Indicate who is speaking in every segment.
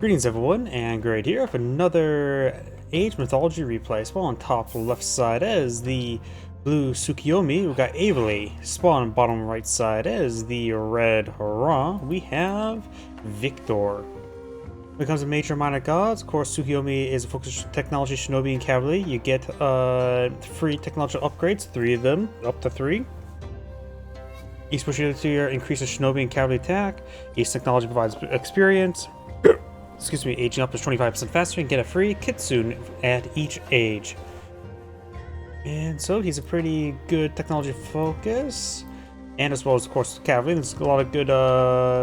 Speaker 1: Greetings everyone, and Grade here with another Age Mythology Replay. Spawn on top left side is the blue Tsukuyomi. We've got Avely. Spawn on bottom right side is the red Hurrah. We have Victor. When it comes to major and minor gods, of course Tsukuyomi is a focus technology, shinobi, and cavalry. You get free technological upgrades, 3 of them, up to 3. Each specialty tier increases shinobi and cavalry attack. Each technology provides experience. Excuse me, aging up is 25% faster and get a free kitsune at each age. And so he's a pretty good technology focus. And as well as, of course, cavalry. There's a lot of good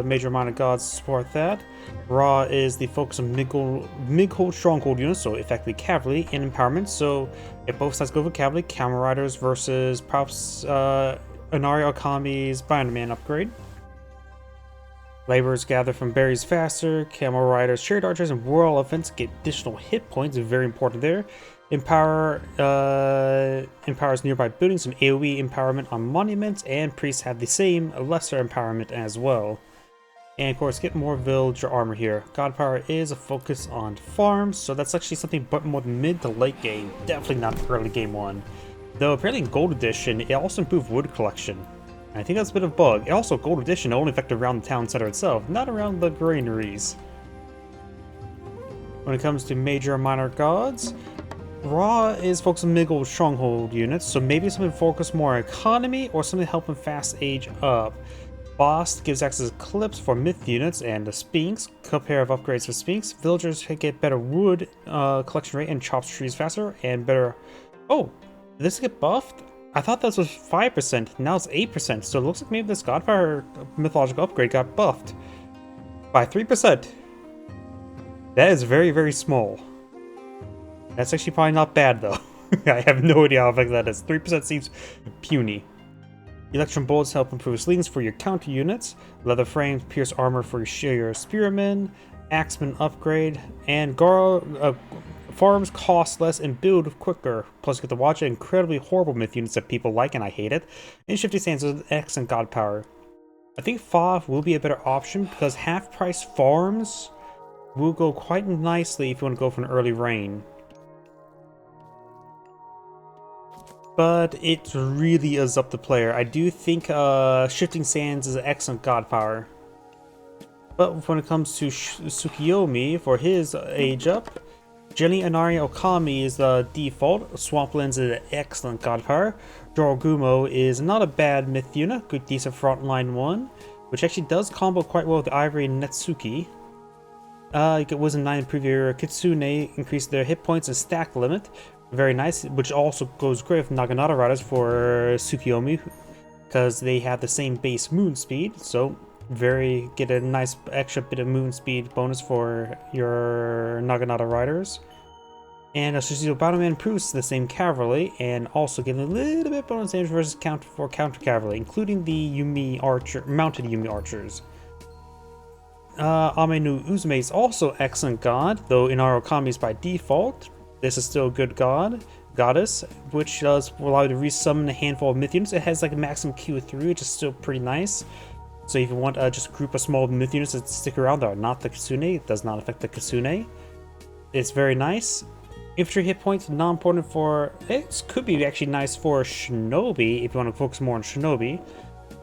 Speaker 1: major and minor gods to support that. Ra is the focus of Mighold stronghold units, so effectively cavalry and empowerment. So if both sides go for cavalry, camel riders versus perhaps Inari Okami's Bioman upgrade. Laborers gather from berries faster, camel riders, chariot archers, and royal elephants get additional hit points, very important there. Empowers nearby buildings and AoE empowerment on monuments, and priests have the same lesser empowerment as well. And of course, get more villager armor here. God power is a focus on farms, so that's actually something but more mid to late game, definitely not early game one. Though apparently in Gold Edition, it also improved wood collection. I think that's a bit of a bug. And also, Gold Edition only affected around the town center itself, not around the granaries. When it comes to major and minor gods, Ra is focused on Mighold stronghold units, so maybe something focused more on economy or something to help them fast age up. Boss gives access to clips for myth units and the Sphinx. A pair of upgrades for Sphinx. Villagers get better wood collection rate and chops trees faster and better. Oh, did this get buffed? I thought this was 5%, now it's 8%, so it looks like maybe this Godfire mythological upgrade got buffed by 3%. That is very, very small. That's actually probably not bad though. I have no idea how effective that is. 3% seems puny. Electrum bullets help improve slings for your counter units. Leather frames pierce armor for your spearmen. Axeman upgrade. And farms cost less and build quicker. Plus you get to watch incredibly horrible myth units that people like and I hate it. And Shifty Sands with excellent god power. I think FOV will be a better option because half price farms will go quite nicely if you want to go for an early rain. But it really is up to player. I do think Shifting Sands is an excellent god power. But when it comes to Tsukuyomi, for his age up, Jenny Inari Okami is the default. Swamplands is an excellent god power. Jorogumo is not a bad myth unit, good decent frontline one, which actually does combo quite well with Ivory and Netsuki. You get Wisdom 9 improve your Kitsune, increase their hit points and stack limit. Very nice, which also goes great with Naginata Riders for Tsukuyomi, because they have the same base moon speed, so get a nice extra bit of moon speed bonus for your Naginata Riders. And Suzuki Battleman improves the same cavalry, and also give a little bit bonus damage versus counter cavalry, including the mounted Yumi archers. Amenu Uzume is also excellent god, though Inari Okami is by default. This is still a good goddess, which does allow you to resummon a handful of myth units. It has like a maximum Q of 3, which is still pretty nice. So if you want just a group of small myth units that stick around that are not the Kitsune, it does not affect the Kitsune. It's very nice. Infantry hit points, not important for... It could be actually nice for Shinobi, if you want to focus more on Shinobi.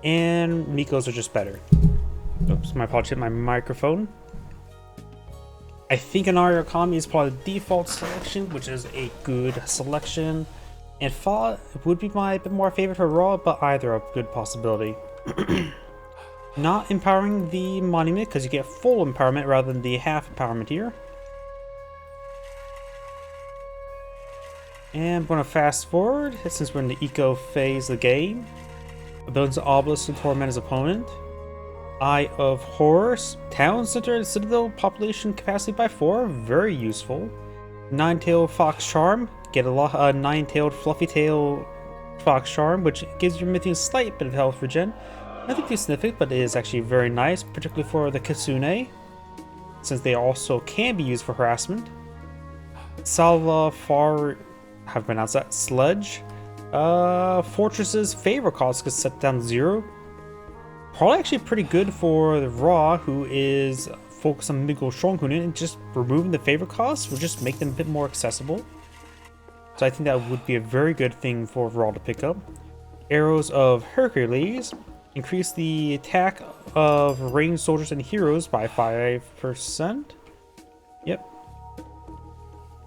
Speaker 1: And Mikos are just better. Oops, my apologies, hit my microphone. I think Inari Okami is probably the default selection, which is a good selection. And Fa would be my bit more favorite for Raw, but either a good possibility. Not empowering the monument, because you get full empowerment rather than the half empowerment here. And I'm going to fast forward, since we're in the eco phase of the game. Abilities of Obelisk to torment his opponent. Eye of Horus, town center and citadel population capacity by 4, very useful. Nine-tailed fox charm, get a nine-tailed fluffy tail fox charm, which gives your mythian a slight bit of health regen. Nothing too significant, but it is actually very nice, particularly for the Kitsune, since they also can be used for harassment. Salva Far, how to pronounce that? Sludge. Fortress's favor cost is set down to 0. Probably actually pretty good for the Raw, who is focus on mid-gold stronghold unit, and just removing the favor costs will just make them a bit more accessible. So I think that would be a very good thing for Raw to pick up. Arrows of Hercules increase the attack of ranged soldiers and heroes by 5%. Yep.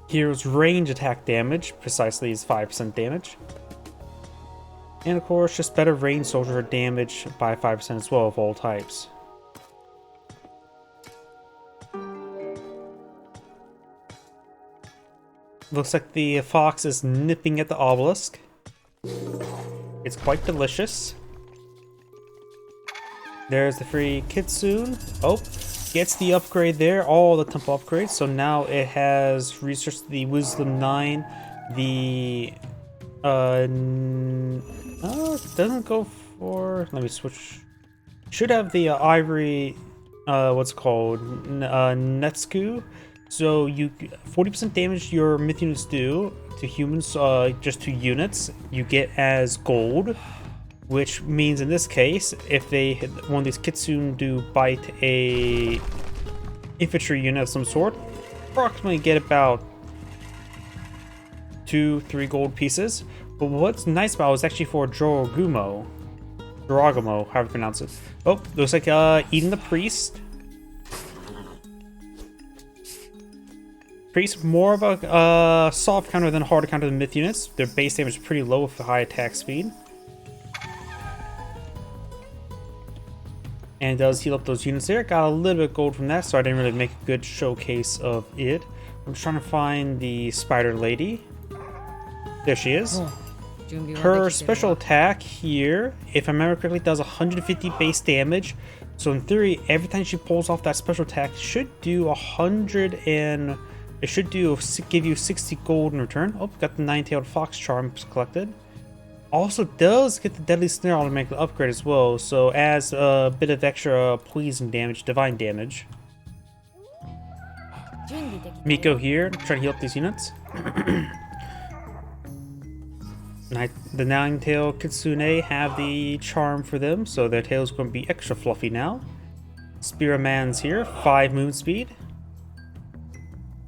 Speaker 1: Heroes' range attack damage precisely is 5% damage. And of course, just better ranged soldier damage by 5% as well of all types. Looks like the fox is nipping at the obelisk. It's quite delicious. There's the free kitsune. Oh, gets the upgrade there, all the temple upgrades. So now it has researched the Wisdom 9, the it doesn't go for, let me switch. Should have the ivory, what's it called, Netsuku. So you 40% damage your myth units do to humans, just 2 units, you get as gold, which means in this case, if they one of these kitsune do bite a infantry unit of some sort, approximately get about 2-3 gold pieces. But what's nice about it is actually for Jorogumo, however you pronounce it. Oh, looks like eating the priest. Priest, more of a soft counter than a hard counter than myth units. Their base damage is pretty low with a high attack speed. And it does heal up those units there. Got a little bit of gold from that, so I didn't really make a good showcase of it. I'm just trying to find the spider lady. There she is. Her special attack here, if I remember correctly, does 150 base damage. So in theory, every time she pulls off that special attack, it should do 100 and it should give you 60 gold in return. Oh, got the 9-tailed fox charms collected. Also does get the deadly snare automatic upgrade as well, so adds a bit of extra poison damage, divine damage. Miko here, trying to heal up these units. The 9-tailed kitsune have the charm for them, so their tail's going to be extra fluffy now. Spirit Man's here, 5 moon speed.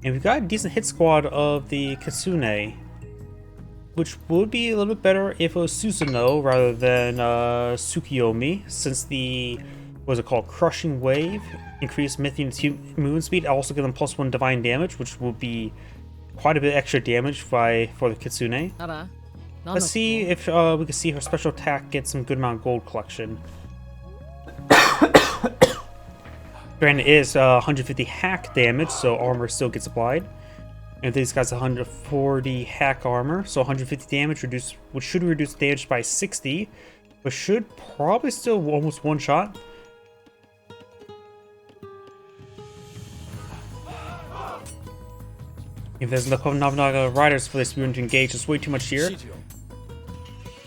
Speaker 1: And we've got a decent hit squad of the kitsune, which would be a little bit better if it was Susanoo rather than Tsukuyomi, since the, what is it called, Crushing Wave, increased myth units' moon speed, also give them +1 divine damage, which will be quite a bit extra damage for the kitsune. Let's see if we can see her special attack get some good amount of gold collection. Granted, it is 150 hack damage, so armor still gets applied. And these guys 140 hack armor, so 150 damage, which should reduce damage by 60, but should probably still almost one-shot. If there's enough Nobunaga riders for this unit to engage, it's way too much here.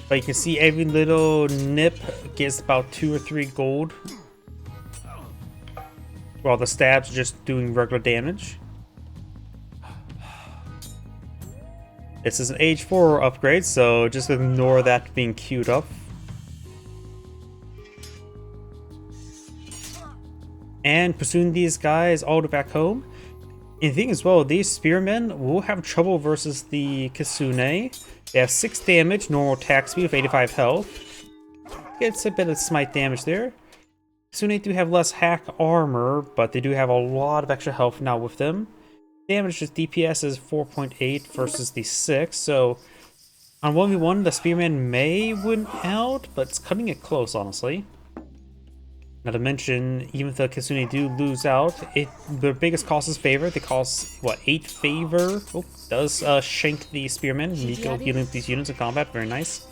Speaker 1: But you can see every little nip gets about 2 or 3 gold, while the stabs are just doing regular damage. This is an age 4 upgrade, so just ignore that being queued up. And pursuing these guys all the way back home. And the thing as well, these spearmen will have trouble versus the kitsune. They have 6 damage, normal attack speed with 85 health. Gets a bit of smite damage there. Kitsune do have less hack armor, but they do have a lot of extra health now with them. Damage to DPS is 4.8 versus the 6, so on 1v1 the spearman may win out, but it's cutting it close, honestly. Not to mention, even if the kitsune do lose out, their biggest cost is favor. They cost, what, 8 favor? Oh, does shank the spearman. Miko healing these units in combat, very nice.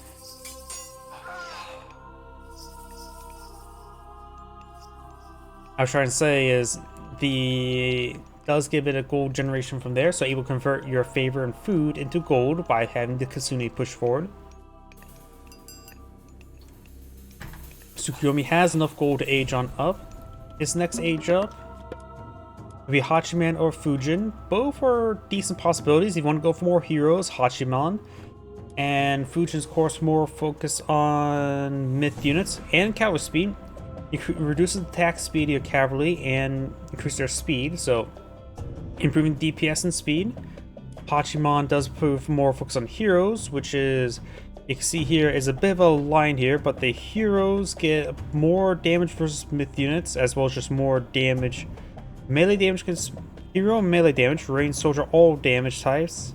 Speaker 1: I was trying to say is, does give it a gold generation from there, so able to convert your favor and food into gold by having the kitsune push forward. Tsukuyomi has enough gold to age on up. His next age up will be Hachiman or Fujin. Both are decent possibilities. If you want to go for more heroes, Hachiman. And Fujin's, of course, more focus on myth units and counter speed. It reduces the attack speed of your cavalry and increases their speed, so improving DPS and speed. Hachiman does prove more focus on heroes, which is, you can see here is a bit of a line here, but the heroes get more damage versus myth units, as well as just more damage. Melee damage against hero, melee damage, ranged soldier, all damage types.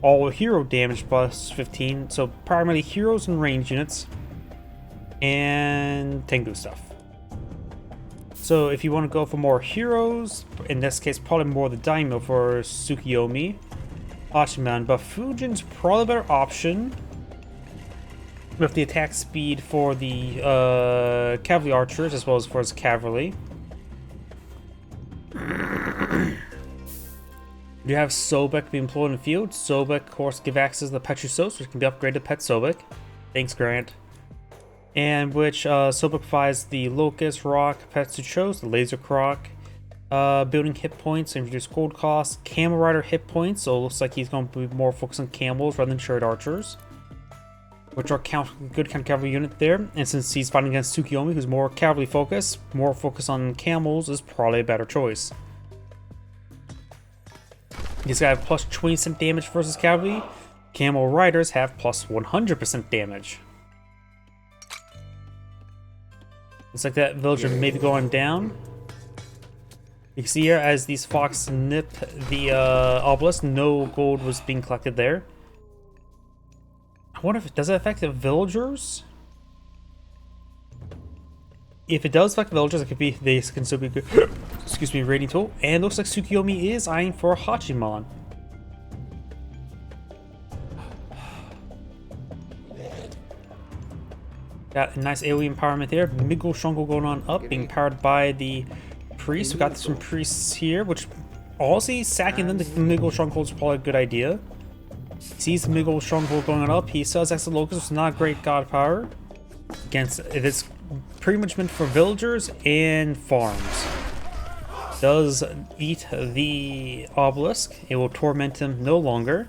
Speaker 1: All hero damage plus 15, so primarily heroes and ranged units. And Tengu stuff. So if you want to go for more heroes, in this case probably more the Daimyo for Tsukuyomi, Hachiman, but Fujin's probably a better option with the attack speed for the cavalry archers as well as for his cavalry. You have Sobek being employed in the field. Sobek, of course, give access to the Petrosos, which can be upgraded to Pet Sobek. Thanks, Grant. And which Sobek provides the Locust, Rock, Petsuchos, the Laser Croc, building hit points, and reduce gold costs, Camel Rider hit points, so it looks like he's going to be more focused on camels rather than chariot archers, which are good kind of cavalry unit there. And since he's fighting against Tsukuyomi, who's more cavalry focused, more focus on camels is probably a better choice. These guys have plus 20% damage versus cavalry. Camel Riders have plus 100% damage. Looks like that villager may be going down. You can see here as these fox nip the obelisk, no gold was being collected there. I wonder if does it affect the villagers? If it does affect the villagers, it could be they can still be good. Excuse me, rating tool. And looks like Tsukuyomi is eyeing for Hachiman. Got a nice AoE empowerment there. Miggle Shungle going on up, being powered by the priests. We got some priests here, which honestly sacking them to Miggle Stronghold is probably a good idea. Sees the Miggle Stronghold going on up. He sells Extra Locust, which is not great god power. Against it's pretty much meant for villagers and farms. Does eat the obelisk. It will torment him no longer.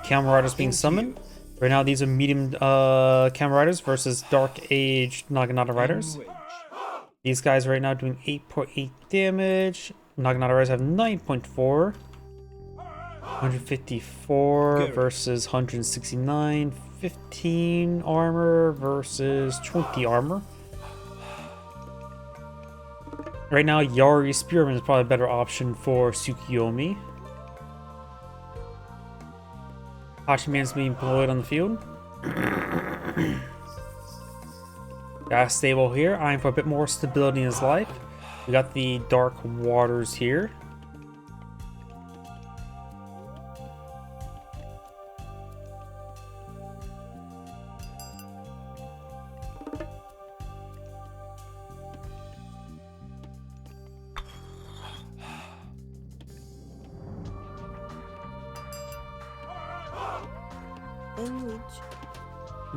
Speaker 1: Camel Riders being summoned. Right now these are medium Camel Riders versus Dark Age Naginata Riders. These guys right now doing 8.8 damage. Naginata Riders have 9.4. 154 versus 169. 15 armor versus 20 armor. Right now, Yari Spearman is probably a better option for Tsukuyomi. Hachiman's being employed on the field. Got a stable here, eyeing for a bit more stability in his life. We got the Dark Waters here.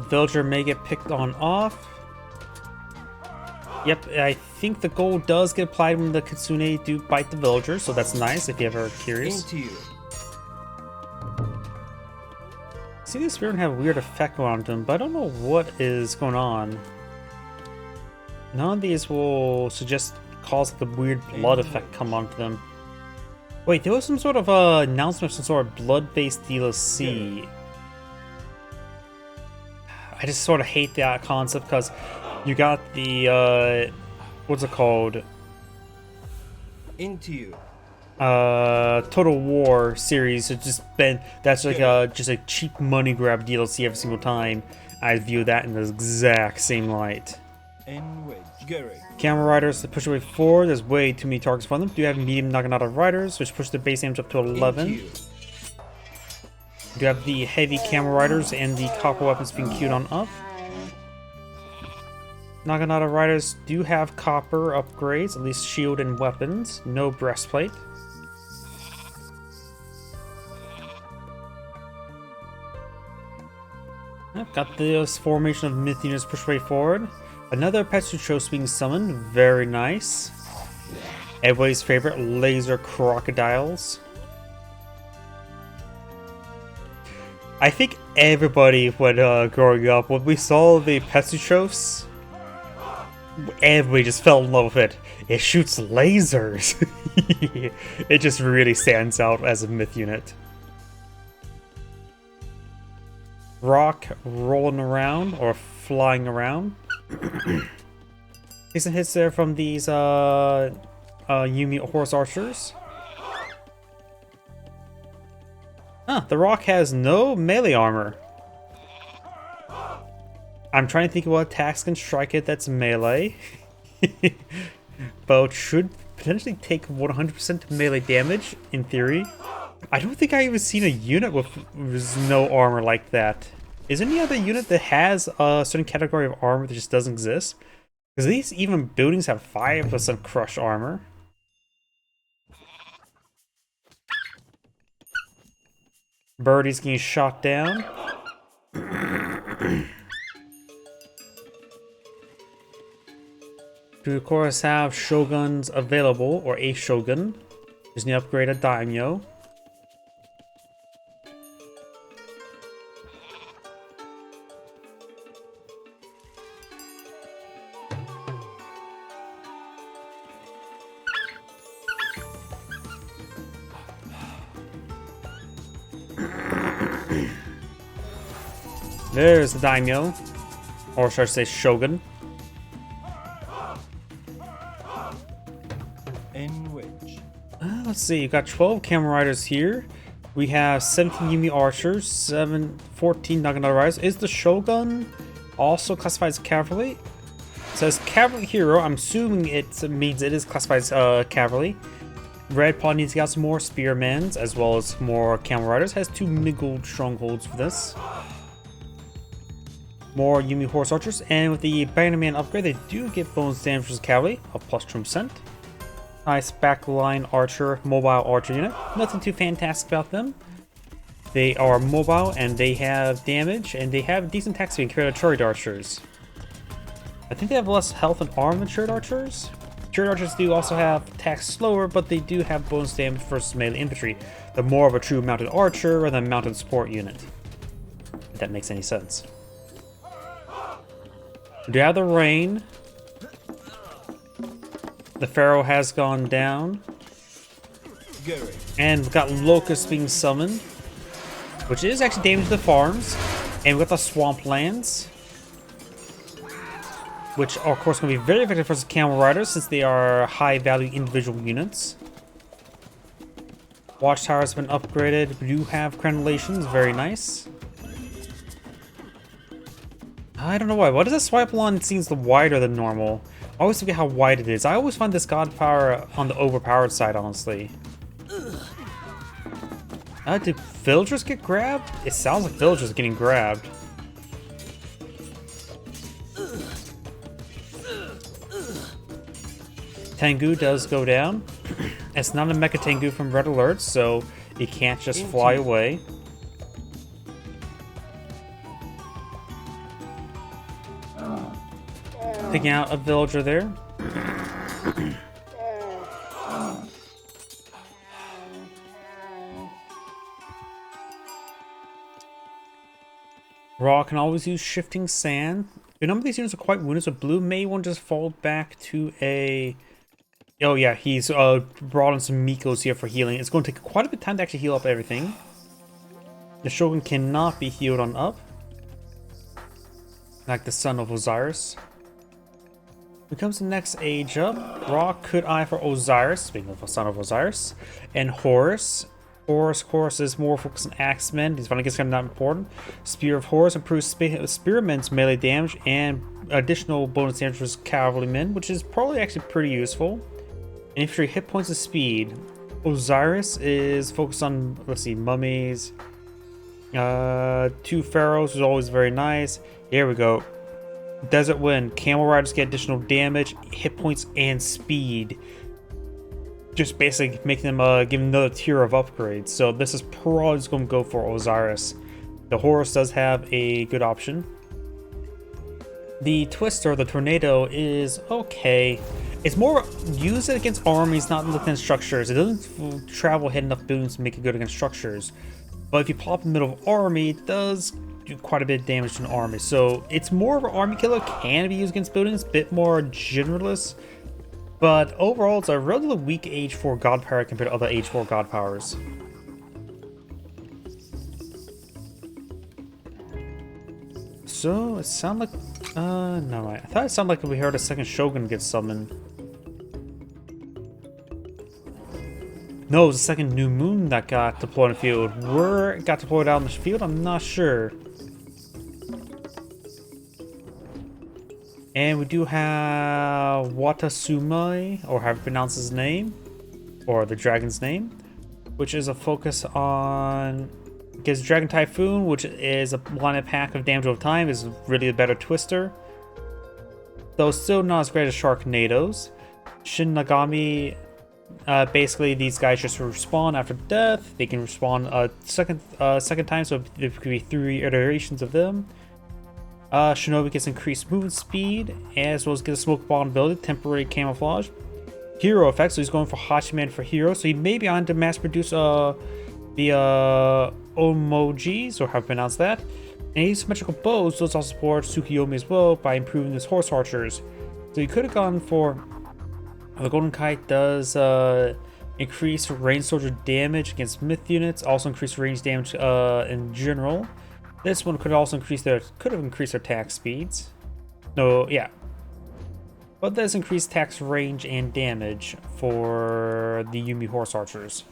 Speaker 1: Villager may get picked on off. Yep, I think the gold does get applied when the Kitsune do bite the villager, so that's nice if you ever are curious. See, these spearmen have a weird effect on them, but I don't know what is going on. None of these will suggest cause the weird blood effect come onto them. Wait, there was some sort of announcement of some sort of blood-based DLC. I just sort of hate that concept because you got the what's it called? Total War series. It's just been that's like just a cheap money grab DLC every single time. I view that in the exact same light. Camel Riders to push away forward. There's way too many targets for them. Do have medium Naginata Riders, which push the base damage up to 11. You have the heavy Camel Riders and the copper weapons being queued on up. Naginata Riders do have copper upgrades, at least shield and weapons. No breastplate. Yep, got this formation of myth units pushed way forward. Another Petsuchos being summoned. Very nice. Everybody's favorite laser crocodiles. I think everybody when growing up, when we saw the Petsuchos, Everybody just fell in love with it. It shoots lasers. It just really stands out as a myth unit. Rock rolling around or flying around. Decent hits there from these Yumi horse archers. The rock has no melee armor. I'm trying to think of what attacks can strike it that's melee. But it should potentially take 100% melee damage, in theory. I don't think I've even seen a unit with no armor like that. Is there any other unit that has a certain category of armor that just doesn't exist? Because these even buildings have 5% crush armor. Birdie's getting shot down. To, of course, have shoguns available, or a shogun. Just need to upgrade a daimyo. There's the daimyo, or should I say shogun. Let's see, you got 12 camel riders here. We have 17 Yumi archers, 14 Nagano riders. Is the shogun also classified as cavalry? It says cavalry hero. I'm assuming it means it is classified as cavalry. Red probably needs to get some more spearmen as well as more camel riders. Has 2 Miggled strongholds for this. More Yumi horse archers, and with the Bannerman upgrade, they do get bonus damage as cavalry of plus 2%. Nice backline archer, mobile archer unit. Nothing too fantastic about them. They are mobile and they have damage and they have decent attack speed compared to chariot archers. I think they have less health and armor than chariot archers. Chariot archers do also have attacks slower, but they do have bonus damage versus melee infantry. They're more of a true mounted archer rather than mounted support unit. If that makes any sense. We do have the rain. The Pharaoh has gone down. And we've got locusts being summoned, which is actually damage to the farms. And we've got the swamplands, which are of course going to be very effective versus camel riders since they are high value individual units. Watchtower has been upgraded. We do have crenellations, very nice. I don't know why. Why does that swipe along seems wider than normal? I always forget how wide it is. I always find this god power on the overpowered side, honestly. Did villagers get grabbed? It sounds like villagers are getting grabbed. Tengu does go down. It's not a Mecha Tengu from Red Alert, so it can't just fly away. Taking out a villager there. Raw can always use shifting sand. A number of these units are quite wounded, so blue may want to just fall back to a... Oh yeah, he's brought in some Mikos here for healing. It's going to take quite a bit of time to actually heal up everything. The Shogun cannot be healed on up, like the son of Osiris. Becomes the next age up. Raw could eye for Osiris, speaking of the son of Osiris, and Horus. Horus, of course, is more focused on axemen. He's finally gets kind of not important. Spear of Horus improves spearmen's melee damage and additional bonus damage for cavalrymen, which is probably actually pretty useful. And infantry hit points of speed. Osiris is focused on, let's see, mummies. 2 pharaohs is always very nice. Here we go. Desert Wind. Camel riders get additional damage, hit points, and speed. Just basically making them give another tier of upgrades. So this is probably just going to go for Osiris. The Horus does have a good option. The Twister, the Tornado, is okay. It's more use it against armies, not against structures. It doesn't travel ahead enough buildings to make it good against structures. But if you plop in the middle of army, it does do quite a bit of damage to an army. So it's more of an army killer, can be used against buildings, a bit more generalist. But overall, it's a relatively weak Age 4 God Power compared to other Age 4 God Powers. So, it sounded like... no, I thought it sounded like we heard a second Shogun get summoned. No, it was the second New Moon that got deployed in the field. Where it got deployed out in the field, I'm not sure. And we do have Watasumai, or however you pronounce his name, or the dragon's name, which is a focus on... Gives Dragon Typhoon, which is a lineup pack of damage over time, is really a better twister. Though still not as great as Sharknadoes. Shin Nagami, basically these guys just respawn after death. They can respawn a second time, so there could be 3 iterations of them. Shinobi gets increased movement speed, as well as gets a smoke bomb ability, temporary camouflage. Hero effect, so he's going for Hachiman for hero, so he may be on to mass produce the emojis, or how to pronounce that. And asymmetrical bows, those also support Tsukuyomi as well by improving his horse archers. So you could have gone for the Golden Kite does increase range soldier damage against myth units, also increase range damage in general. This one could also increase their attack speeds. No, yeah. But does increase attack range and damage for the Yumi horse archers.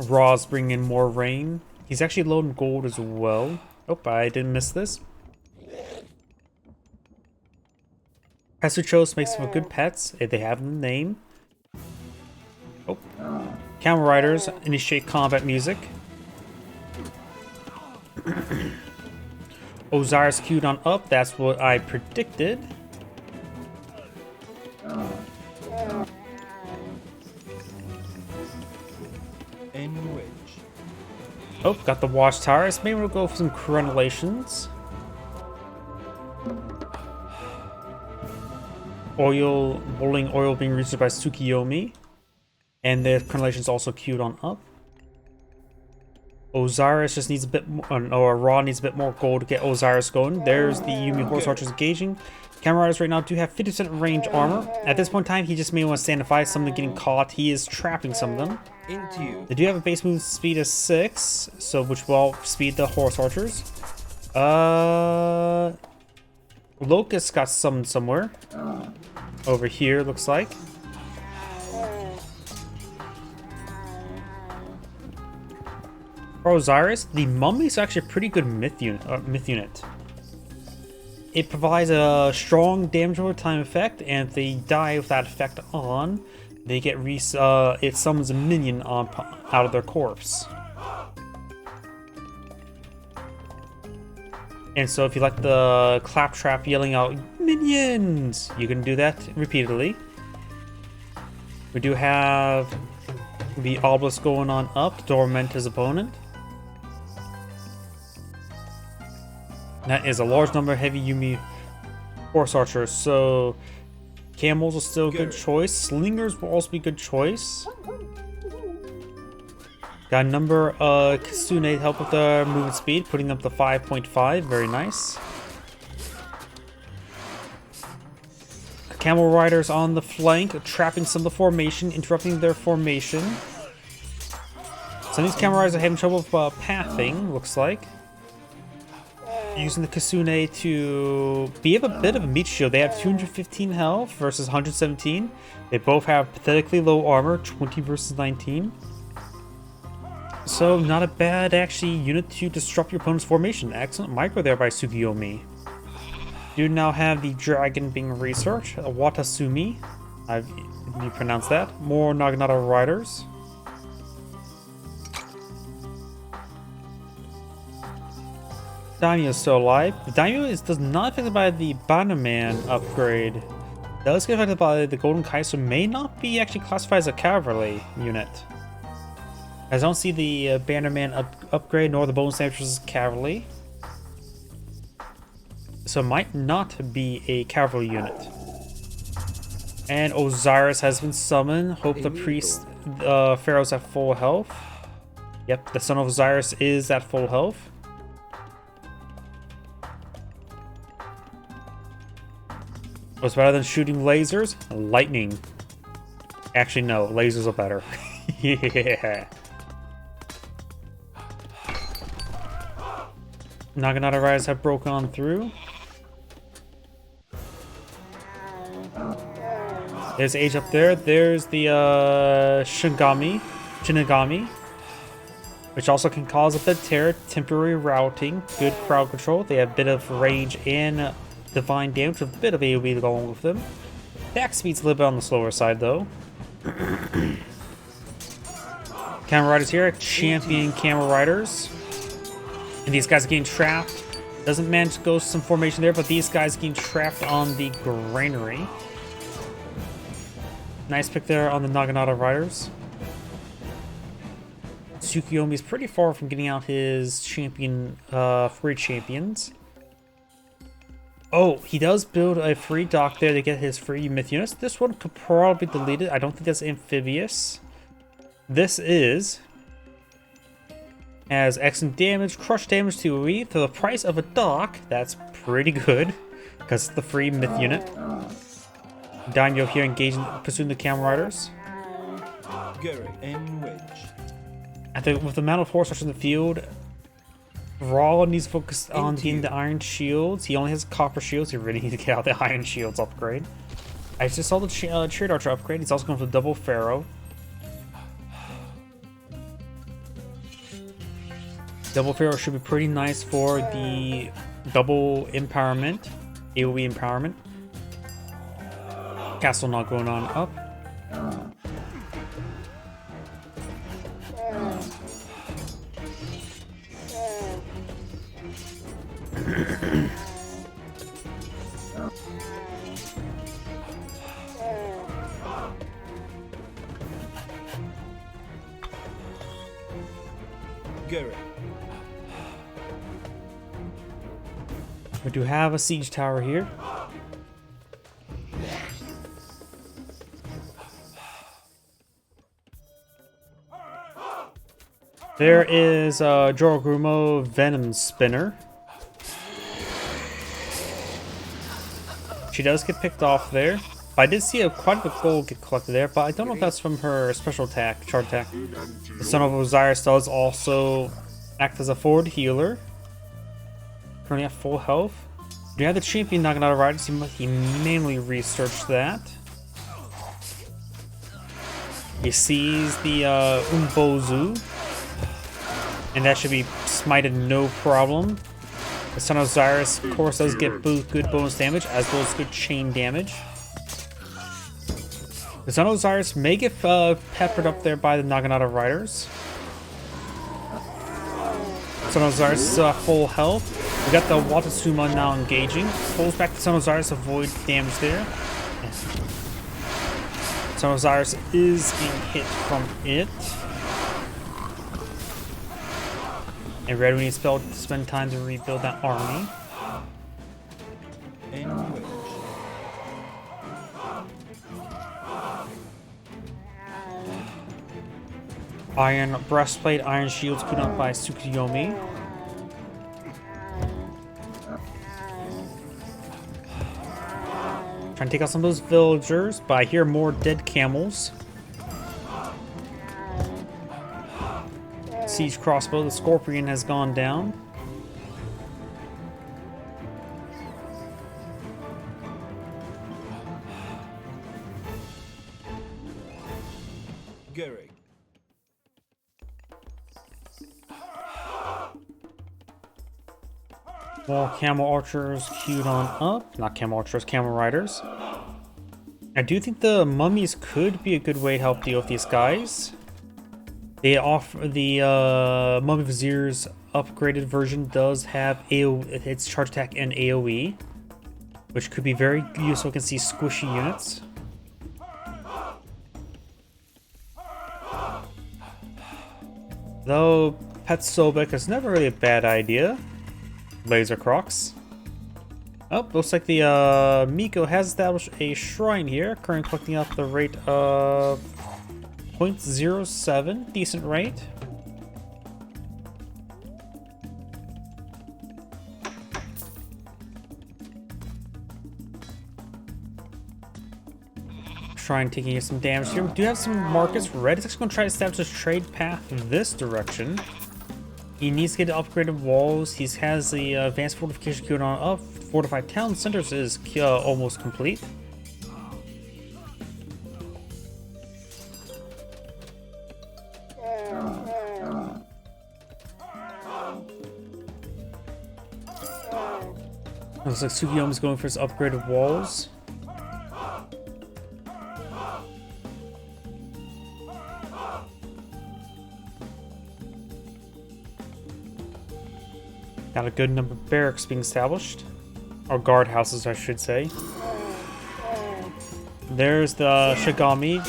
Speaker 1: Raw's bringing in more rain. He's actually low in gold as well. Oh, I didn't miss this. Pesuchos makes them good pets if they have the name. Oh. Camel Riders initiate combat music. Osiris queued on up, that's what I predicted. Oh, got the watchtowers. Maybe we'll go for some crenellations. Boiling oil being researched by Tsukuyomi. And the crenellations also queued on up. Osiris just needs a bit more, or Raw needs a bit more gold to get Osiris going. There's the Yumi horse archers engaging. Camera Riders right now do have 50% range armor. At this point in time, he just may want to stand and fight. Some of them getting caught. He is trapping some of them. They do have a base move speed of 6, so which will speed the horse archers. Locust got summoned somewhere. Over here, looks like. For Osiris, the Mummy is actually a pretty good myth unit. It provides a strong damage over time effect, and if they die with that effect on, they get it summons a minion out of their corpse. And so if you like the claptrap yelling out minions, you can do that repeatedly. We do have the obelisk going on up to torment his opponent. That is a large number of heavy Yumi horse archers, so camels are still a good choice. Slingers will also be a good choice. Got a number of Kitsune to help with the movement speed, putting them up to 5.5. Very nice. Camel riders on the flank, trapping some of the formation, interrupting their formation. Some of these camel riders are having trouble with pathing, looks like. Using the Kitsune to be a bit of a meat shield. They have 215 health versus 117. They both have pathetically low armor, 20 versus 19. So not a bad actually unit to disrupt your opponent's formation. Excellent micro there by Tsukuyomi. You now have the dragon being researched, Watasumi. You pronounce that. More Naginata riders. Daimyo is still alive. The Daimyo does not affected by the Bannerman upgrade. Does get affected by the Golden Kite, so may not be actually classified as a cavalry unit. As I don't see the Bannerman upgrade nor the bonus damage as cavalry. So it might not be a cavalry unit. And Osiris has been summoned. Hope the priest, Pharaoh's at full health. Yep, the son of Osiris is at full health. What's better than shooting lasers? Lightning. Actually, no, lasers are better. Yeah. Naginata Riders have broken on through. There's Age up there. There's the Shinigami, which also can cause a bit of terror, temporary routing, good crowd control. They have a bit of range and divine damage with a bit of AoE going with them. Back speed's a little bit on the slower side though. Camera Riders here, champion Camera Riders. And these guys are getting trapped. Doesn't manage to go some formation there, but these guys getting trapped on the granary. Nice pick there on the Naginata Riders. Tsukuyomi is pretty far from getting out his champion, free champions. Oh, he does build a free dock there to get his free myth units. This one could probably be deleted. I don't think that's amphibious. This is... has excellent damage, crush damage to AoE for the price of a dock. That's pretty good, because it's the free myth unit. Daimyo here engaging, pursuing the Camera Riders. With the amount of horse rush in the field, Raw needs to focus on getting the iron shields. He only has copper shields. He really needs to get out the iron shields upgrade. I just saw the Chariot Archer upgrade. He's also going for the double Pharaoh. Double Pharaoh should be pretty nice for the double empowerment, AoE empowerment. Castle not going on up. We do have a siege tower here. There is Jorogrumo Venom Spinner. She does get picked off there. I did see quite a bit of gold get collected there, but I don't know if that's from her special attack, chart attack. The Son of Osiris does also act as a forward healer. Currently at full health. Do you have the champion Naginata Riders? He mainly researched that. He sees the Umbozu. And that should be smited no problem. The Son of Osiris, of course, does get good bonus damage, as well as good chain damage. The Son of Osiris may get peppered up there by the Naginata Riders. Son of Osiris is still at full health. We got the Watatsuma now engaging. Pulls back the Son of Osiris to avoid damage there. Son of Osiris is being hit from it. And Red, we need to spend time to rebuild that army. Iron breastplate, iron shields put up by Tsukuyomi. Trying to take out some of those villagers, but I hear more dead camels. Siege crossbow, the Scorpion has gone down.
Speaker 2: Gary.
Speaker 1: More camel archers queued on up. Not camel archers, camel riders. I do think the mummies could be a good way to help deal with these guys. They offer the Mummy Vizier's upgraded version does have its charge attack and AoE, which could be very useful against these squishy units. Though Pet Sobek is never really a bad idea. Laser Crocs. Oh, looks like the Miko has established a shrine here, currently collecting up the rate of 0.07, decent rate. Shrine taking some damage here. We do have some markets. Red is actually going to try to establish a trade path this direction. He needs to get upgraded walls. He has the advanced fortification going on up. Fortified town centers is almost complete. Looks like Tsukuyomi's going for his upgraded walls. Got a good number of barracks being established. Or guard houses, I should say. There's the Shigami.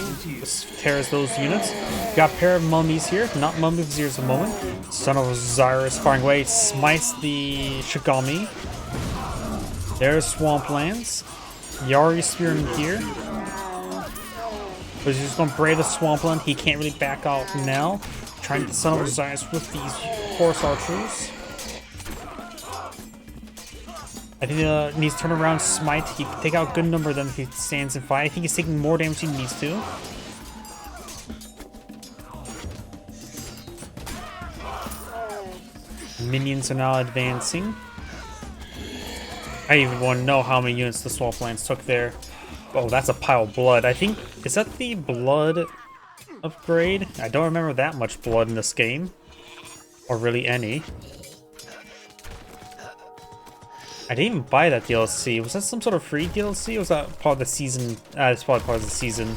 Speaker 1: Tears those units. Got a pair of mummies here. Not mummy viziers at the moment. Son of Osiris firing away. Smites the Shigami. There's Swamplands. Yari spearing here. But he's just going to brave the Swampland. He can't really back out now. Trying to get Son of Osiris with these horse archers. I think he needs to turn around, smite. He can take out a good number of them if he stands in fight. I think he's taking more damage than he needs to. Minions are now advancing. I even want to know how many units the Swamplands took there. Oh, that's a pile of blood. I think, is that the blood upgrade? I don't remember that much blood in this game. Or really any. I didn't even buy that DLC. Was that some sort of free DLC? Or was that part of the season? It's probably part of the season.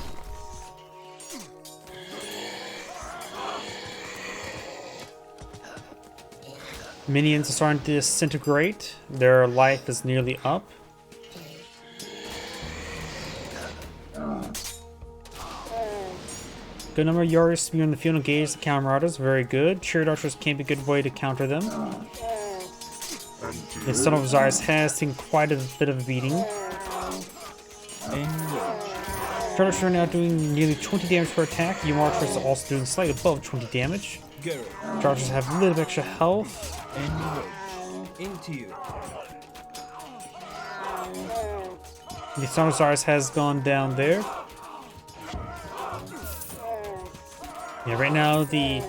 Speaker 1: Minions are starting to disintegrate. Their life is nearly up. Good number of Yari spear in the field, engage the counter marauders. Very good. Chariot archers can be a good way to counter them. The Son of Osiris has taken quite a bit of a beating. Chariot archers are now doing nearly 20 damage per attack. You archers are also doing slightly above 20 damage. Chariot archers have a little bit extra health. The Son of Osiris has gone down there. Yeah, right now the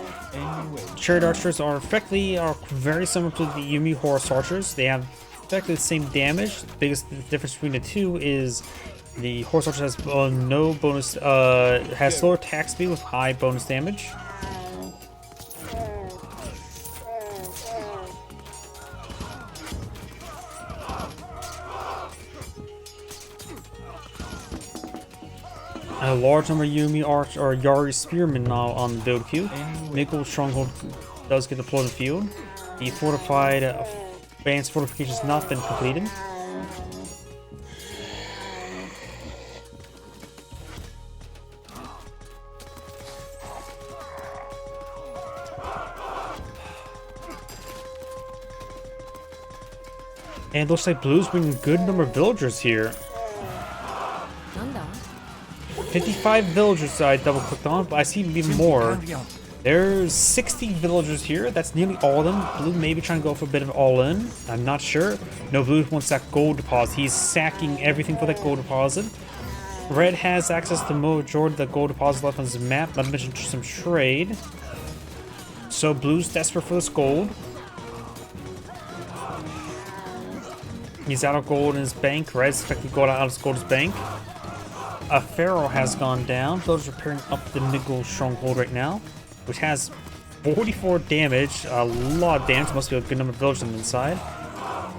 Speaker 1: Chariot archers are effectively very similar to the Yumi horse archers. They have effectively the same damage. The biggest difference between the two is the horse archer has no bonus, has slower attack speed with high bonus damage. A large number of Yumi Arch or Yari Spearmen now on the build queue. Nickel Stronghold does get deployed in the field. The fortified advanced fortification has not been completed. And it looks like Blue's bringing a good number of villagers here. 55 villagers I double clicked on, but I see even more. There's 60 villagers here. That's nearly all of them. Blue may be trying to go for a bit of all-in. I'm not sure. No, Blue wants that gold deposit. He's sacking everything for that gold deposit. Red has access to the majority of the gold deposit left on his map, not to mention some trade. So Blue's desperate for this gold. He's out of gold in his bank. Red's expecting gold out of his gold in his bank. A Pharaoh has gone down. Those are repairing up the Nigel Stronghold right now, which has 44 damage. A lot of damage. Must be a good number of villagers on the inside.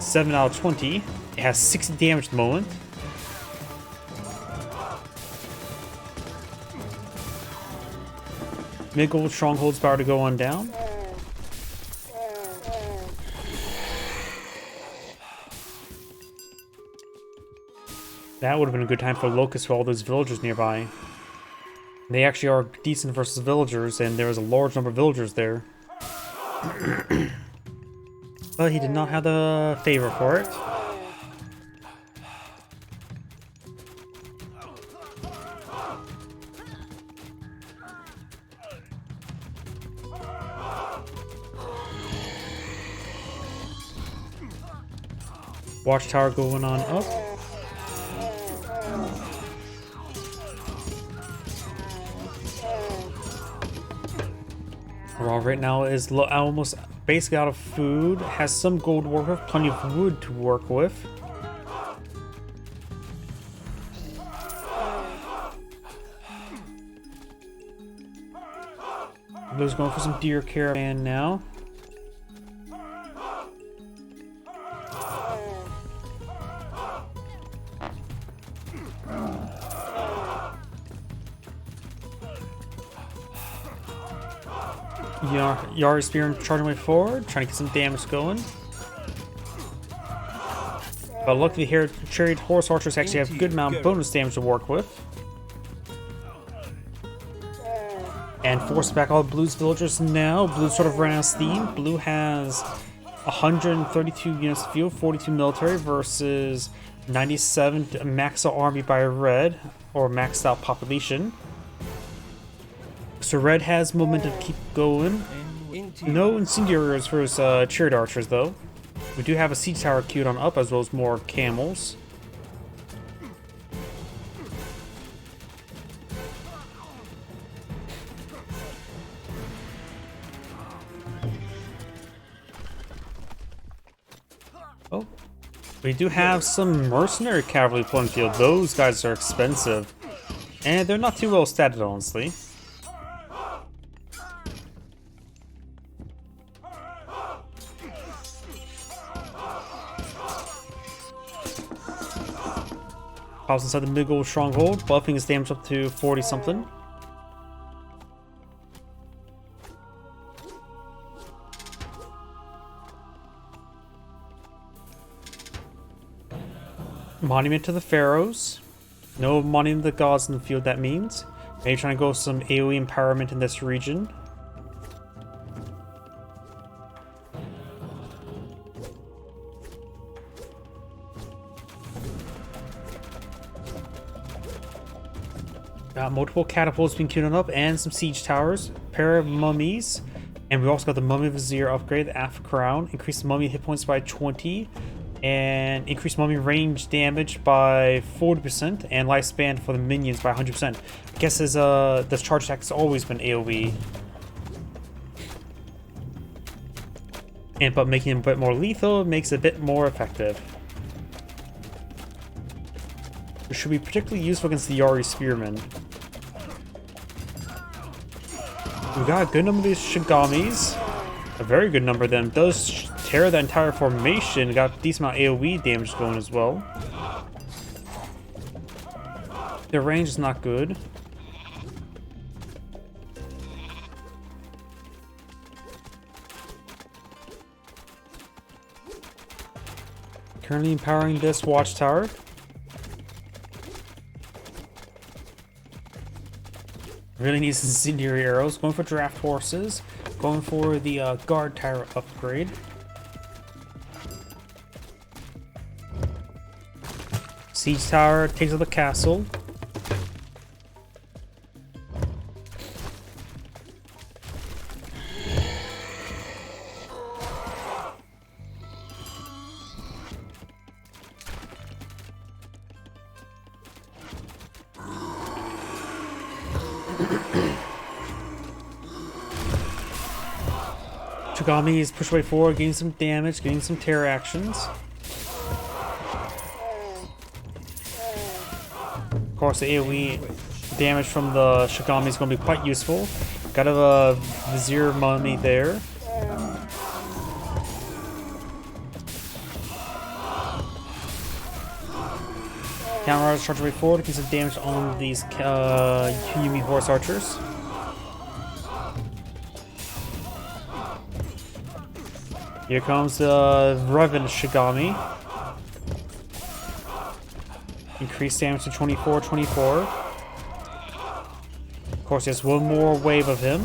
Speaker 1: 7 out of 20. It has 60 damage at the moment. Nigel Stronghold's about to go on down. That would have been a good time for Locust for all those villagers nearby. They actually are decent versus villagers, and there is a large number of villagers there. But he did not have the favor for it. Watchtower going on up. Raw right now is almost basically out of food. Has some gold to work with, plenty of wood to work with. Blue's going for some deer caravan now. Yari Spear charging way forward, trying to get some damage going. But luckily here, Chariot Horse Archers actually have a good amount of bonus damage to work with. And force back all Blue's villagers now. Blue sort of ran out of steam. Blue has 132 units of field, 42 military versus 97 maxed out army by Red, or maxed out population. So Red has momentum to keep going. No incendiaries for his chariot archers though. We do have a siege tower queued on up as well as more camels. Oh, we do have some mercenary cavalry pulling field. Those guys are expensive, and they're not too well statted, honestly. Pops inside the middle stronghold, buffing his damage up to 40 something. Monument to the Pharaohs. No monument to the gods in the field, that means. Maybe trying to go with some AoE empowerment in this region. Got multiple catapults being queued up and some siege towers, pair of mummies, and we also got the Mummy Vizier upgrade, the Af Crown, increase the mummy hit points by 20, and increase mummy range damage by 40%, and lifespan for the minions by 100%. I guess as this charge attack has always been AoE, but making it a bit more lethal makes it a bit more effective. It should be particularly useful against the Yari Spearmen. We got a good number of these Shigamis. A very good number of them. Does tear the entire formation. Got a decent amount of AoE damage going as well. Their range is not good. Currently empowering this watchtower. Really needs some incendiary arrows. Going for draft horses. Going for the guard tower upgrade. Siege tower takes out the castle. Tsukuyami is pushed way forward, getting some damage, getting some terror actions. Of course, the AoE damage from the Shigami is going to be quite useful. Got a Vizier Mummy there. Counter Riders charge way forward, getting some damage on these Yumi Horse Archers. Here comes the Revan Shigami. Increased damage to 24. Of course, there's one more wave of him.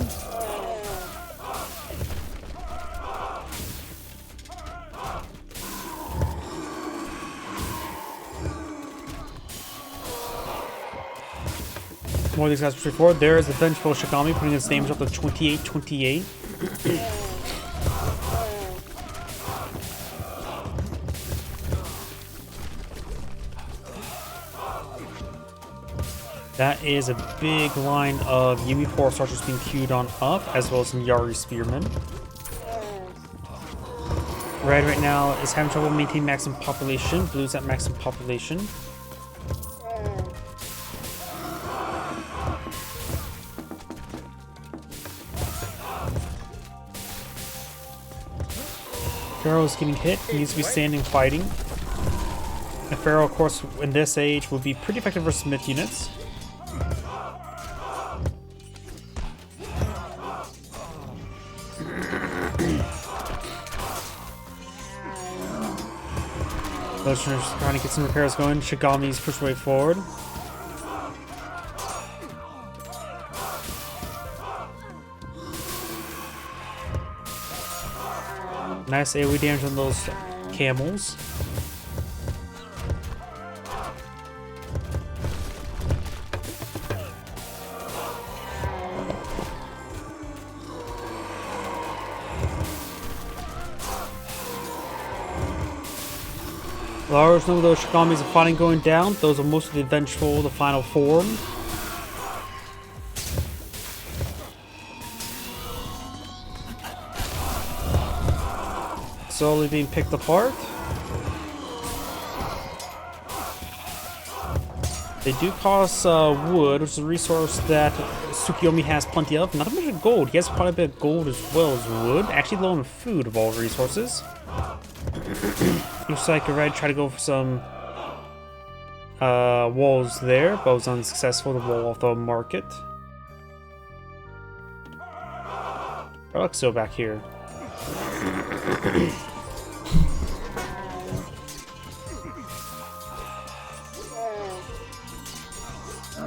Speaker 1: More of these guys pushing forward. There is the vengeful Shigami putting his damage up to 28-28. That is a big line of Yumi Force Archers being queued on up, as well as some Yari Spearmen. Red right now is having trouble maintaining maximum population. Blue's at maximum population. Pharaoh is getting hit. He needs to be standing fighting. And Pharaoh, of course, in this age, would be pretty effective versus myth units. Those trying to get some repairs going. Shigami's pushed way forward. Nice AoE damage on those camels. Large number of those Shigamis are fighting going down. Those are mostly the vengeful, the final form. Slowly being picked apart. They do cost wood, which is a resource that Tsukuyomi has plenty of. Not much of gold. He has quite a bit of gold as well as wood. Actually low on food of all resources. Looks like Red tried to go for some walls there, but was unsuccessful to wall off the market. Red's still back here.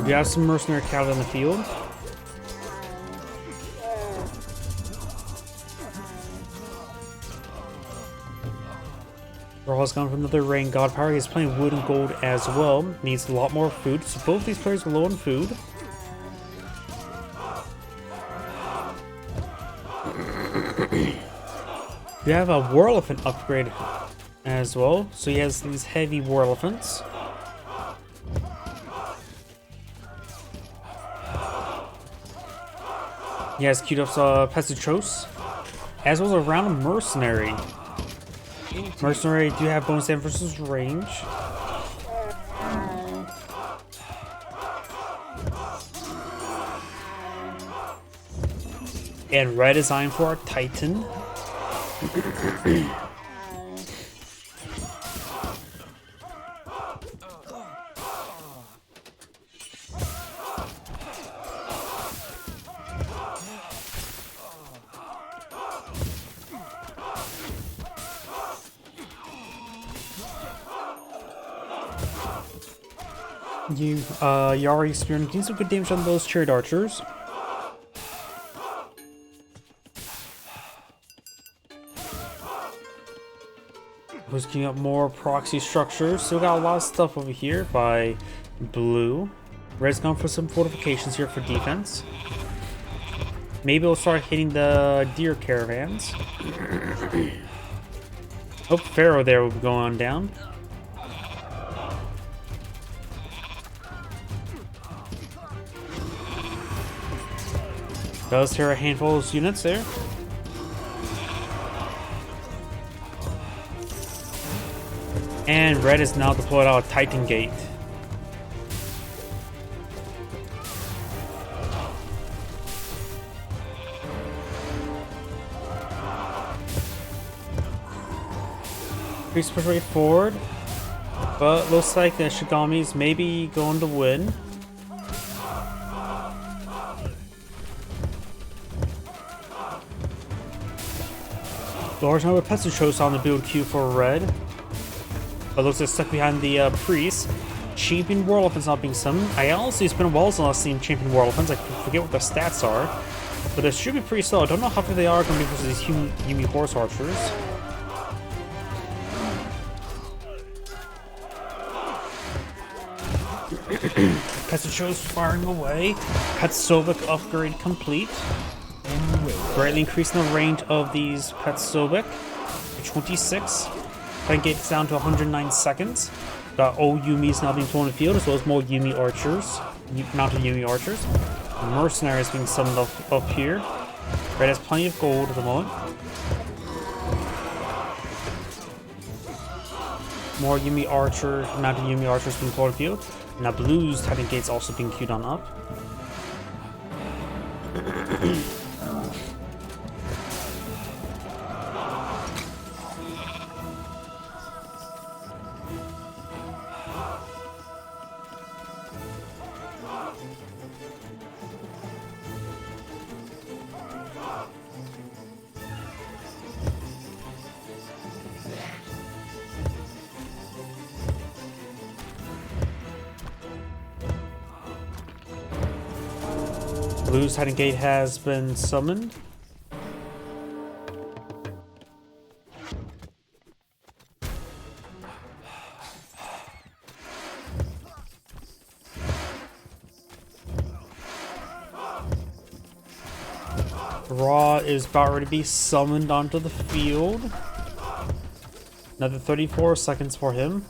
Speaker 1: We have some mercenary cattle in the field. Raw's gone from another rain god power. He's playing wood and gold as well. Needs a lot more food. So both these players are low on food. We have a war elephant upgrade as well. So he has these heavy war elephants. He has queued up Pesutros, as well as a round of mercenary. Mercenary do have bonus damage versus range. And red is eyeing for our Titan. Yari Spear getting some good damage on those chariot archers. Who's getting up more proxy structures. Still got a lot of stuff over here by blue. Red's gone for some fortifications here for defense. Maybe we'll start hitting the deer caravans. Oh, Pharaoh there will be going on down. Does tear a handful of units there. And red is now deployed out a Titan Gate. Priest push right forward. But looks like the Shigami's maybe going to win. Large number of Pesutros on the build queue for red. But looks like stuck behind the priest. Champion War Elephants not being summoned. I honestly, it's been a while since I've seen Champion War Elephants. I forget what their stats are. But it should be pretty slow. I don't know how good they are going to be versus these Yumi Horse Archers. Petsucho's firing away. Petsovic upgrade complete. Greatly increasing the range of these Petsovic. 26. Titan Gate is down to 109 seconds. Got all Yumis now being thrown in the field, as well as more Yumi archers. Mounted Yumi archers. Mercenaries being summoned up here. Red has plenty of gold at the moment. More Yumi archers, mounted Yumi archers being thrown in the field. Now Blue's Titan Gate's also being queued on up. Blue's Titan Gate has been summoned. Ra is about ready to be summoned onto the field. Another 34 seconds for him.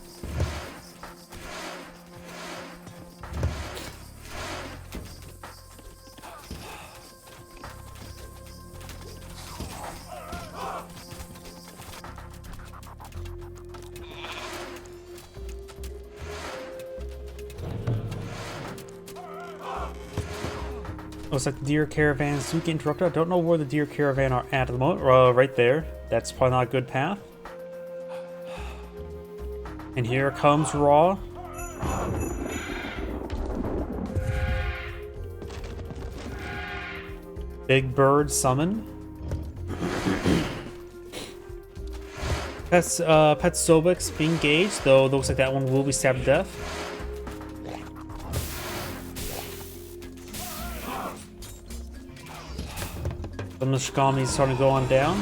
Speaker 1: Looks like the deer caravans do get interrupted. I don't know where the deer caravan are at the moment. Right there. That's probably not a good path. And here comes Ra. Big bird summon. Petsobic's being engaged, though looks like that one will be stabbed to death. The Mishigami is starting to go on down.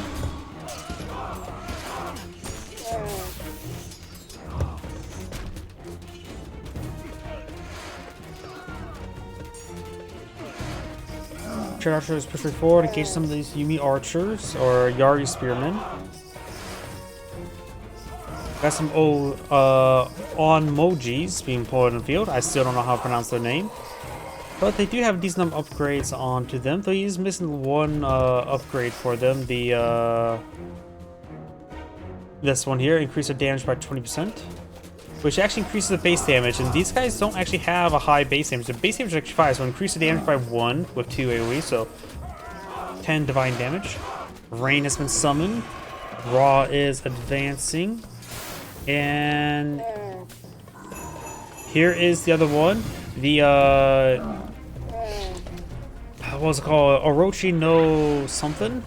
Speaker 1: Trade archers push forward, engage some of these Yumi archers or Yari spearmen. Got some old Onmojis being pulled in the field. I still don't know how to pronounce their name. But they do have a decent number of upgrades onto them, though he's missing one upgrade for them. The this one here, increase their damage by 20%, which actually increases the base damage. And these guys don't actually have a high base damage. The base damage is actually 5, so increase the damage by 1 with 2 AoE, so 10 divine damage. Rain has been summoned. Ra is advancing, and here is the other one. The what was it called? Orochi no something?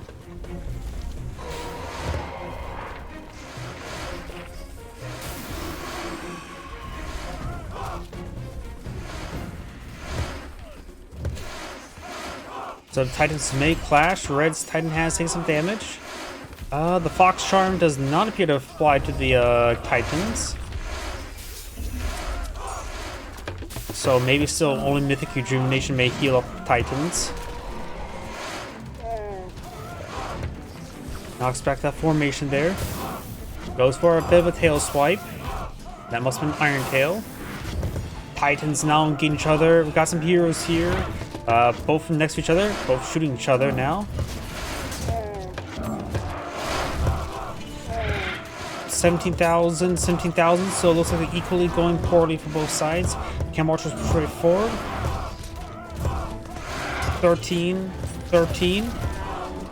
Speaker 1: So the Titans may clash. Red's Titan has taken some damage. The Fox Charm does not appear to apply to the Titans. So maybe still only Mythic Rejuvenation may heal up Titans. Knocks back that formation there. Goes for a bit of a tail swipe. That must have been Iron Tail. Titans now engage each other. We've got some heroes here. Both next to each other. Both shooting each other now. 17,000, so it looks like they're equally going poorly for both sides. Cam Archers push forward. 13.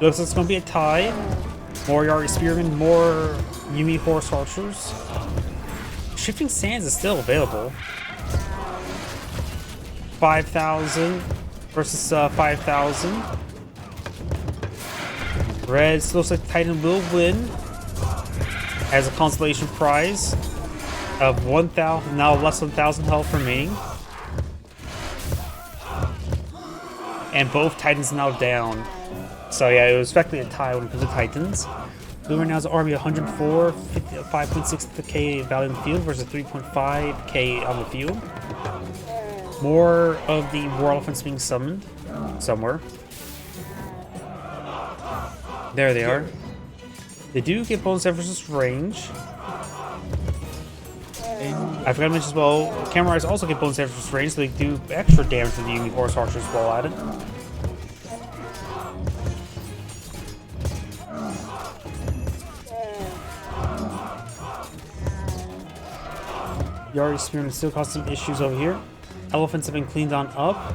Speaker 1: Looks like it's going to be a tie. More Yari Spearmen, more Yumi Horse Archers. Shifting Sands is still available. 5,000 versus 5,000. Red looks like Titan will win as a consolation prize of 1,000, now less than 1,000 health remaining. And both Titans now down. So yeah, it was effectively a tie when it comes to Titans. Blue right now is army 104, 5.6k value in the field versus 3.5k on the field. More of the war elephants being summoned somewhere. There they are. They do get bonus versus range. I forgot to mention as well, camera eyes also get bonus versus range, so they do extra damage to the Yumi Horse Archers while at it. Yari Spearman still caused some issues over here. Elephants have been cleaned on up.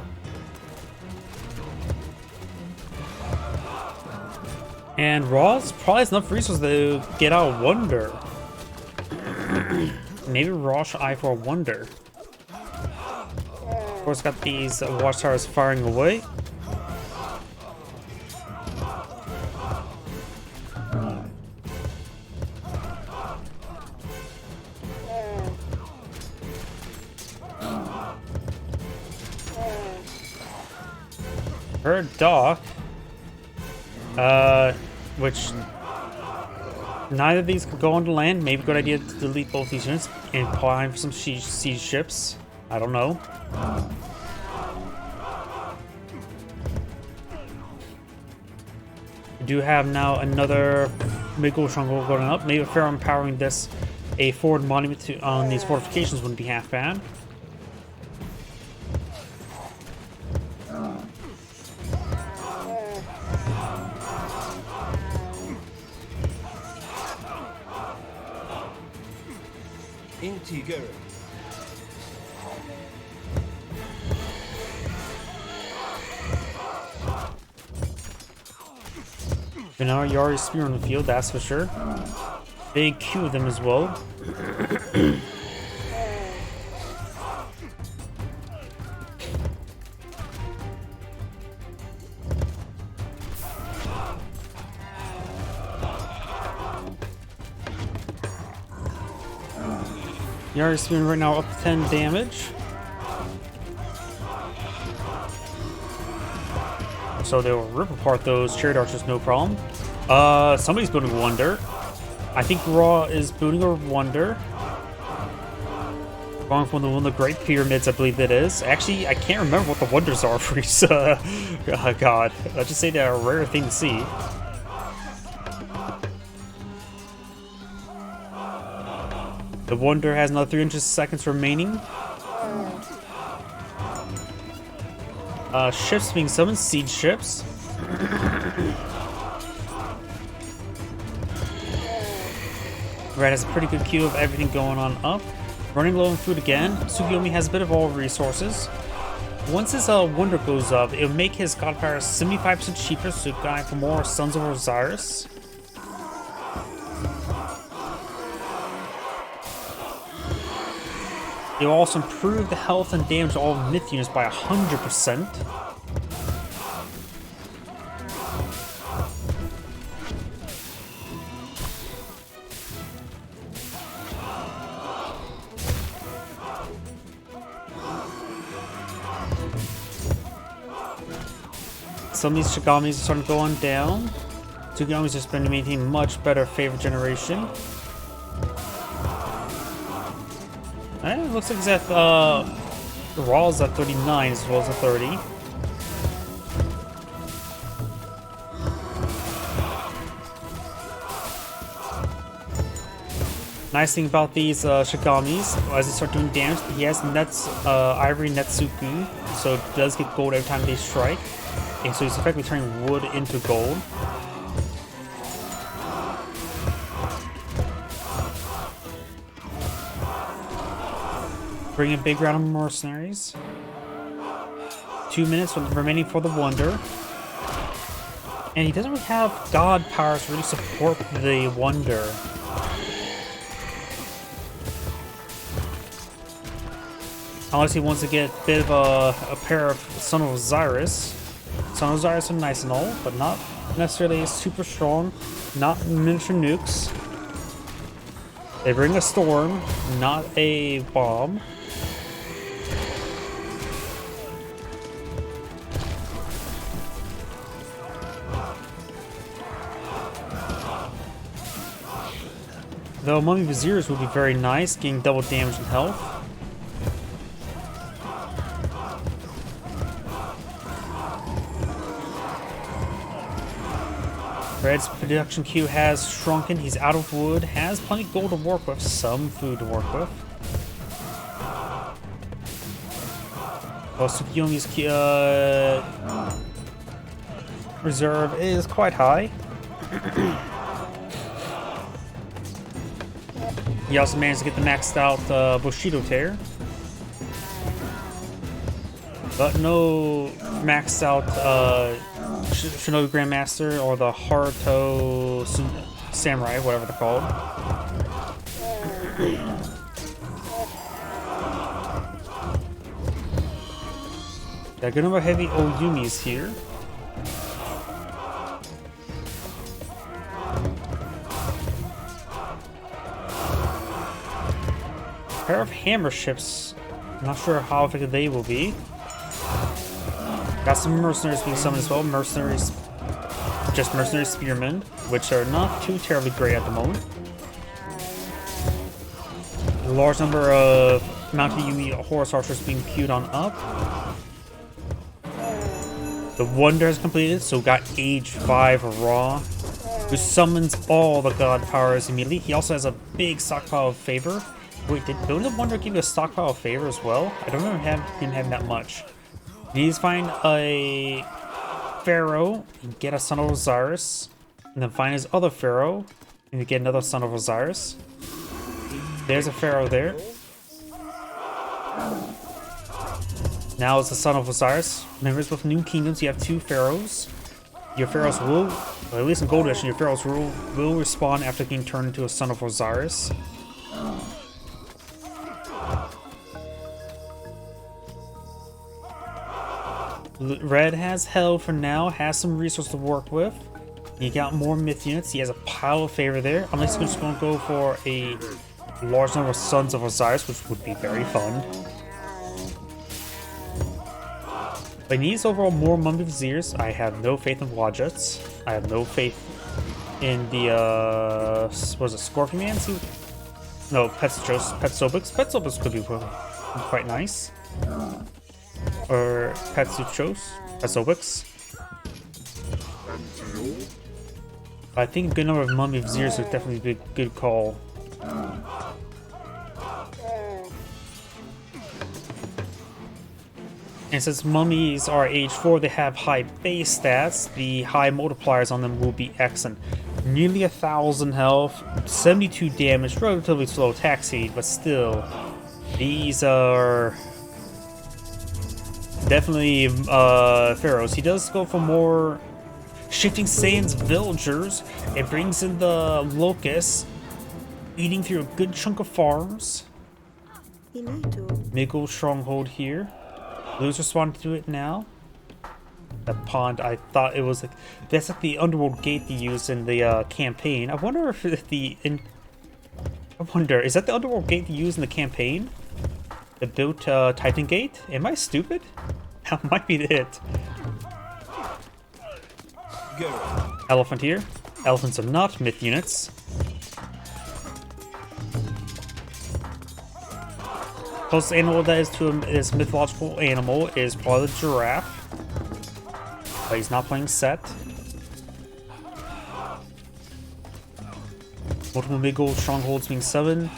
Speaker 1: And Raw's probably has enough resources to get out Wonder. Maybe Raw should eye for a Wonder. Of course, got these watchtowers firing away. Her dock, which neither of these could go on the land. Maybe a good idea to delete both these units and apply for some siege ships. I don't know. We do have now another Miggle Stronghold going up. Maybe if they're empowering this, a forward monument on these fortifications wouldn't be half bad.
Speaker 2: Integer.
Speaker 1: Now Yari Spear on the field, that's for sure. Big queue of them as well. Yari Spear right now up to 10 damage. So they will rip apart those chariot archers, no problem. Somebody's building a Wonder. I think Raw is building a Wonder. Going from one of the Great Pyramids, I believe that is. Actually, I can't remember what the Wonders are for these. God, let's just say they're a rare thing to see. The Wonder has another 300 seconds remaining. Ships being summoned, siege ships. Red has a pretty good queue of everything going on up. Running low on food again. Tsukuyomi has a bit of all resources. Once his Wonder goes up, it'll make his god power 75% cheaper, so guy for more Sons of Osiris. It will also improve the health and damage of all myth units by 100%. Some of these Shigamis are starting to go on down. Tsukuyomi's just been maintaining much better favor generation. And it looks like it's at Raw is at 39 as well as at 30. Nice thing about these Shigamis, as they start doing damage, he has Ivory Netsuku, so it does get gold every time they strike. And so he's effectively turning wood into gold. Bring a big round of mercenaries. 2 minutes remaining for the Wonder. And he doesn't really have god powers to really support the Wonder. Unless he wants to get a bit of a pair of Son of Osiris. Son of Osiris are nice and all, but not necessarily super strong. Not miniature nukes. They bring a storm, not a bomb. Though Mummy Viziers would be very nice, getting double damage and health. Red's production queue has shrunken. He's out of wood, has plenty of gold to work with, some food to work with. Well, Tsukuyomi's reserve is quite high. He also managed to get the maxed out Bushido tear. But no maxed out Shinobi Grandmaster or the Haruto Samurai, whatever they're called. Got a good number of heavy Oyumis here. A pair of hammer ships. Not sure how effective they will be. Got some mercenaries being summoned as well. Mercenaries, just mercenary spearmen, which are not too terribly great at the moment. A large number of mounted Yumi horse archers being queued on up. The Wonder has completed, so got age 5 Raw, who summons all the god powers immediately. He also has a big stockpile of favor. Wait, don't the Wonder give you a stockpile of favor as well? I don't remember him having that much. You need to find a Pharaoh and get a Son of Osiris, and then find his other Pharaoh and get another Son of Osiris. There's a Pharaoh there. Now it's the Son of Osiris. Members with New Kingdoms, you have 2 Pharaohs. Your Pharaohs will, well, at least in Gold Edition, your Pharaohs will respawn after being turned into a Son of Osiris. Red has held for now, has some resources to work with. He got more myth units. He has a pile of favor there. Unless he's just going to go for a large number of Sons of Osiris, which would be very fun. But he needs overall more Mummy Viziers. I have no faith in Wadjets. I have no faith in the, what is it, Scorpion Man? No, Petsobix. Petsobix could be quite nice. Or Petsobix. I think a good number of Mummy Viziers would definitely be a good call. And since mummies are age 4, they have high base stats. The high multipliers on them will be excellent. Nearly 1,000 health, 72 damage, relatively slow attack speed, but still, these are definitely pharaohs. He does go for more Shifting Sands villagers. It brings in the locusts, eating through a good chunk of farms. Miggle stronghold here. Blues responding to it now. That pond, I thought it was like, that's like the underworld gate they used in the campaign. I wonder if is that the underworld gate they used in the campaign? The built Titan gate? Am I stupid? That might be it.
Speaker 2: Go.
Speaker 1: Elephant here. Elephants are not myth units. Closest animal that is to this mythological animal is probably the giraffe. But he's not playing set. Multiple Miggle strongholds being summoned.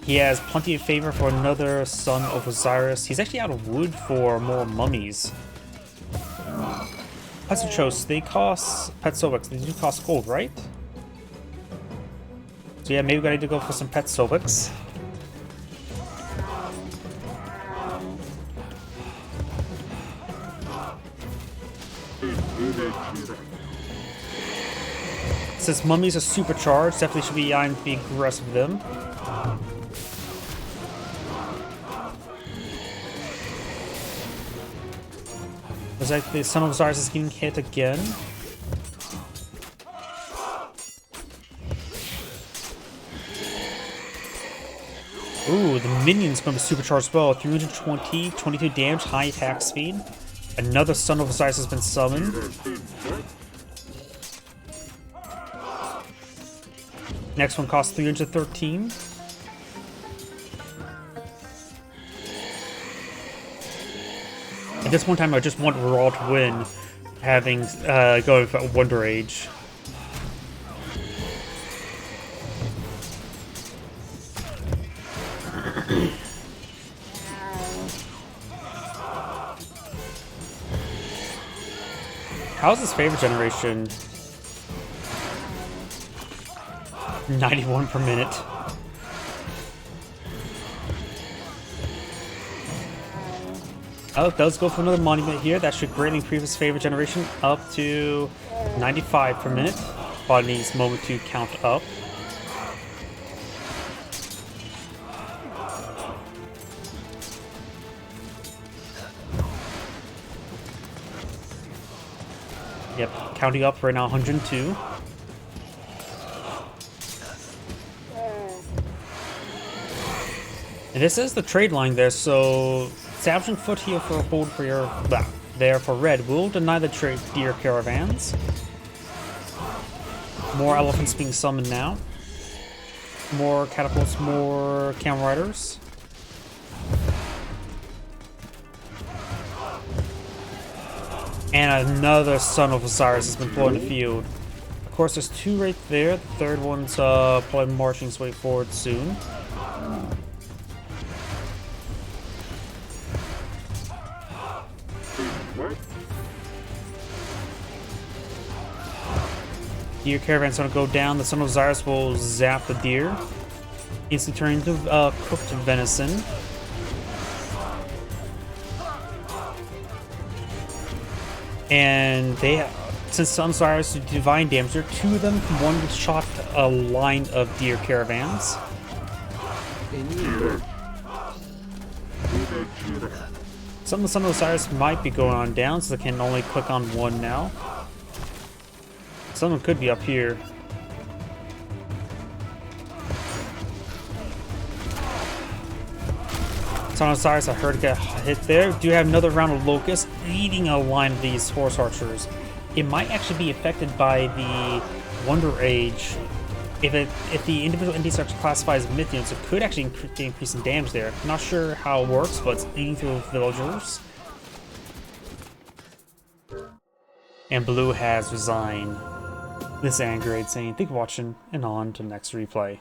Speaker 1: He has plenty of favor for another Son of Osiris. He's actually out of wood for more mummies. Petsuchos, they cost Petsobix. They do cost gold, right? So yeah, maybe we need to go for some Petsobix. Since mummies are supercharged, definitely should be eyeing to be aggressive with them. Looks like the Son of Osiris is getting hit again. Ooh, the minion's going to be supercharged well. 320, 22 damage, high attack speed. Another Son of Osiris has been summoned. Next one costs 313. At this one time, I just want Raw to win, having going for Wonder Age. How's his favorite generation? 91 per minute. Oh, it does go for another monument here. That should greatly increase his favorite generation up to 95 per minute. But needs a moment to count up. Yep, counting up right now, 102. And this is the trade line there, so establishing foot here for hold for your there for red will deny the trade deer caravans. More elephants being summoned now. More catapults, more camel riders. And another Son of Osiris has been deployed in the field. Of course, there's two right there. The third one's probably marching its way forward soon. Deer caravan's gonna go down. The Son of Osiris will zap the deer. Instantly turn into cooked venison. And they, since Son of Osiris did divine damage, there are two of them. One shot a line of deer caravans. Some of the Son of Osiris might be going on down, so they can only click on one now. Someone could be up here. Son of Osiris, I heard get hit there. Do have another round of Locust eating a line of these horse archers. It might actually be affected by the Wonder Age. If the individual entities are classified as myth units, it could actually increase in damage there. Not sure how it works, but it's eating through villagers. And blue has resigned. This is Angrade saying, thank you for watching, and on to the next replay.